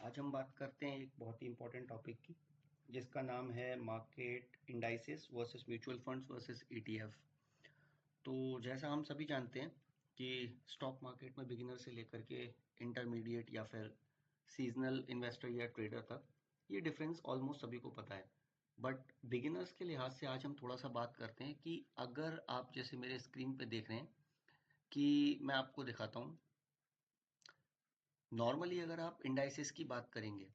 आज हम बात करते हैं एक बहुत ही इम्पोर्टेंट टॉपिक की जिसका नाम है market indices versus mutual funds versus ETF. तो जैसा हम सभी जानते हैं कि स्टॉक मार्केट में बिगिनर से लेकर के इंटरमीडिएट या फिर सीजनल इन्वेस्टर या ट्रेडर तक ये डिफरेंस ऑलमोस्ट सभी को पता है। बट बिगिनर्स के लिहाज से आज हम थोड़ा सा बात करते हैं कि अगर आप जैसे मेरे स्क्रीन पे देख रहे हैं कि मैं आपको दिखाता हूँ। नॉर्मली अगर आप इंडाइसेस की बात करेंगे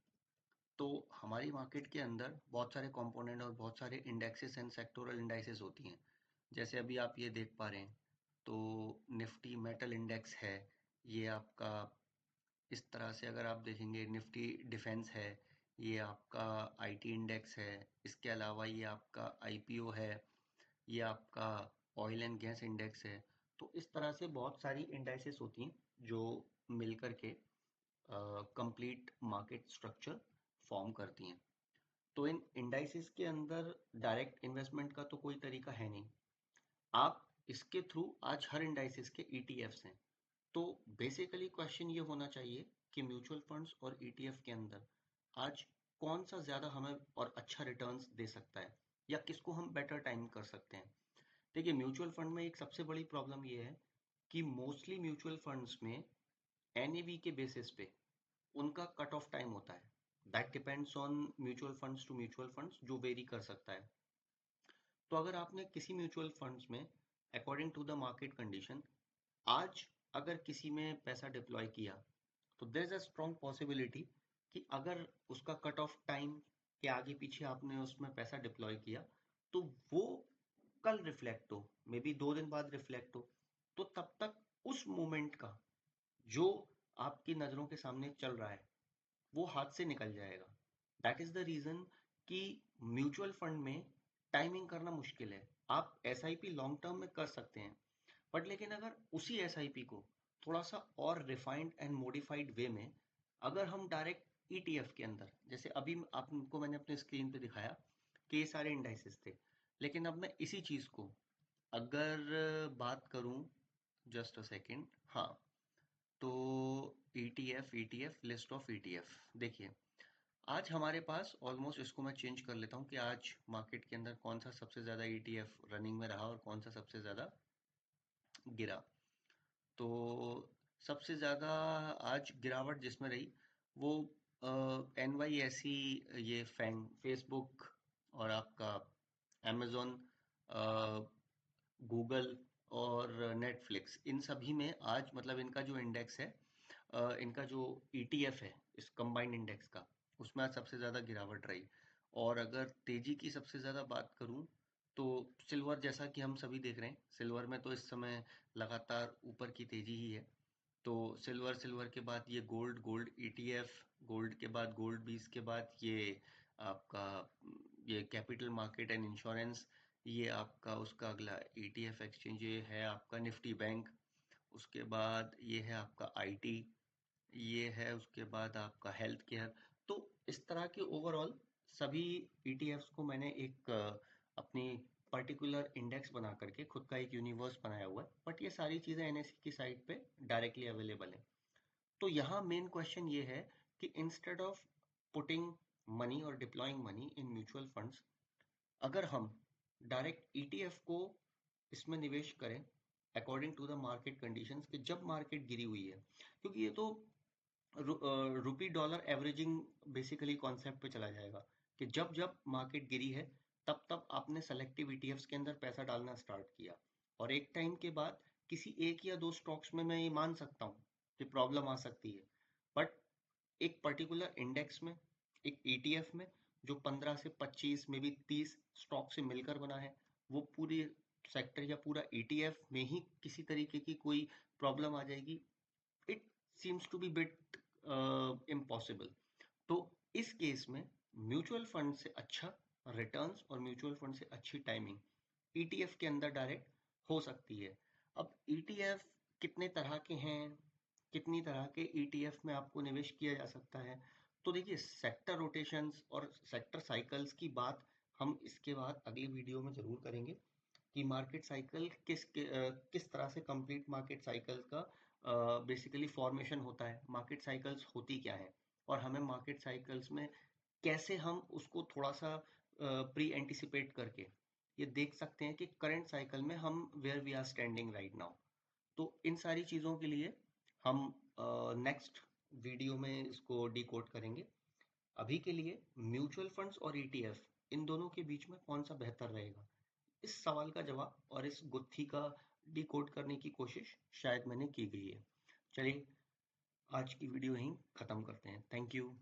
तो हमारी मार्केट के अंदर बहुत सारे कंपोनेंट और बहुत सारे इंडेक्सेस एंड सेक्टोरल इंडाइसेस होती हैं। जैसे अभी आप ये देख पा रहे हैं तो निफ्टी मेटल इंडेक्स है। ये आपका इस तरह से अगर आप देखेंगे निफ्टी डिफेंस है। ये आपका आईटी इंडेक्स है। इसके अलावा ये आपका आईपीओ है। ये आपका ऑयल एंड गैस इंडेक्स है। तो इस तरह से बहुत सारी इंडाइसेस होती हैं जो मिलकर के कंप्लीट मार्केट स्ट्रक्चर फॉर्म करती हैं। तो इन इंडाइसेस के अंदर डायरेक्ट इन्वेस्टमेंट का तो कोई तरीका है नहीं। आप इसके थ्रू आज हर इंडाइसेस के ईटीएफ्स हैं। तो बेसिकली क्वेश्चन ये होना चाहिए कि म्यूचुअल फंड्स और ईटीएफ के अंदर आज कौन सा ज़्यादा हमें और अच्छा रिटर्न्स दे सकता है या किसको हम बेटर टाइम कर सकते हैं। देखिए म्यूचुअल फंड में एक सबसे बड़ी प्रॉब्लम ये है कि मोस्टली म्यूचुअल फंड्स में एनएवी के बेसिस पे उनका कट ऑफ टाइम होता है। That depends on mutual funds to mutual funds जो वेरी कर सकता है। तो अगर आपने किसी म्यूचुअल फंड्स में according to the market condition आज अगर किसी में पैसा डिप्लॉय किया तो there is a strong possibility कि अगर उसका कट ऑफ टाइम के आगे पीछे आपने उसमें पैसा डिप्लॉय किया तो वो कल रिफ्लेक्ट हो, मे बी 2 दिन बाद रिफ्लेक्ट हो। तो तब तक उस मोमेंट का जो आपकी नज़रों के सामने चल रहा है वो हाथ से निकल जाएगा। दैट इज द रीजन कि म्यूचुअल फंड में टाइमिंग करना मुश्किल है। आप एसआईपी लॉन्ग टर्म में कर सकते हैं बट लेकिन अगर उसी एसआईपी को थोड़ा सा और रिफाइंड एंड मॉडिफाइड वे में अगर हम डायरेक्ट ईटीएफ के अंदर जैसे अभी आपको मैंने अपने स्क्रीन पे दिखाया कि ये सारे इंडाइसेस थे, लेकिन अब मैं इसी चीज को अगर बात करूं, जस्ट अ सेकेंड, हाँ, तो ETF ETF list of ETF देखिए आज हमारे पास ऑलमोस्ट, इसको मैं चेंज कर लेता हूँ कि आज मार्केट के अंदर कौन सा सबसे ज़्यादा ईटीएफ रनिंग में रहा और कौन सा सबसे ज़्यादा गिरा। तो सबसे ज़्यादा आज गिरावट जिसमें रही वो एन वाई ऐसी, ये फैंग फेसबुक और आपका अमेजोन, गूगल और नेटफ्लिक्स, इन सभी में आज मतलब इनका जो इंडेक्स है, इनका जो ईटीएफ है इस कंबाइंड इंडेक्स का, उसमें आज सबसे ज़्यादा गिरावट रही। और अगर तेजी की सबसे ज़्यादा बात करूं तो सिल्वर, जैसा कि हम सभी देख रहे हैं सिल्वर में तो इस समय लगातार ऊपर की तेजी ही है। तो सिल्वर, सिल्वर के बाद ये गोल्ड, गोल्ड ईटीएफ, गोल्ड के बाद गोल्ड बीस के बाद ये आपका ये कैपिटल मार्केट एंड इंश्योरेंस, ये आपका उसका अगला ईटीएफ एक्सचेंज ये है आपका निफ्टी बैंक। उसके बाद ये है आपका आईटी, ये है उसके बाद आपका हेल्थ केयर। तो इस तरह के ओवरऑल सभी ईटीएफ्स को मैंने एक अपनी पर्टिकुलर इंडेक्स बना करके खुद का एक यूनिवर्स बनाया हुआ है, बट ये सारी चीज़ें एनएसई की साइट पे डायरेक्टली अवेलेबल हैं। तो यहाँ मेन क्वेश्चन ये है कि इंस्टेड ऑफ पुटिंग मनी और deploying money in mutual funds, अगर हम डायरेक्ट ईटीएफ को इसमें निवेश करें according to the market conditions कि जब मार्केट गिरी हुई है, क्योंकि ये तो rupee dollar averaging basically concept पे चला जाएगा कि जब जब मार्केट गिरी है तब तब आपने सेलेक्टिव ईटीएफ्स के अंदर पैसा डालना स्टार्ट किया। और एक टाइम के बाद किसी एक या दो स्टॉक्स में मैं ये मान सकता हूँ कि प्रॉब्लम आ सकती है, बट एक पर्टिकुलर इंडेक्स में, एक ईटीएफ में जो 15 से 25 में भी 30 स्टॉक से मिलकर बना है, वो पूरी सेक्टर या पूरा ईटीएफ में ही किसी तरीके की कोई प्रॉब्लम आ जाएगी, it seems to be bit impossible. तो इस केस में म्यूचुअल फंड से अच्छा रिटर्न्स और म्यूचुअल फंड से अच्छी टाइमिंग ईटीएफ के अंदर डायरेक्ट हो सकती है। अब ईटीएफ कितने तरह के हैं, कितनी तरह के ईटीएफ में आपको निवेश किया जा सकता है, तो देखिए सेक्टर रोटेशंस और सेक्टर साइकिल्स की बात हम इसके बाद अगली वीडियो में जरूर करेंगे कि मार्केट साइकिल किस तरह से कंप्लीट मार्केट साइकिल का बेसिकली फॉर्मेशन होता है, मार्केट साइकिल्स होती क्या है और हमें मार्केट साइकिल्स में कैसे हम उसको थोड़ा सा प्री एंटिसिपेट करके ये देख सकते हैं कि करंट साइकिल में हम where we are standing right now. तो इन सारी चीज़ों के लिए हम नेक्स्ट वीडियो में इसको डिकोड करेंगे। अभी के लिए म्यूचुअल फंड्स और ईटीएफ, इन दोनों के बीच में कौन सा बेहतर रहेगा, इस सवाल का जवाब और इस गुत्थी का डिकोड करने की कोशिश शायद मैंने की गई है। चलिए आज की वीडियो यहीं ख़त्म करते हैं। Thank you.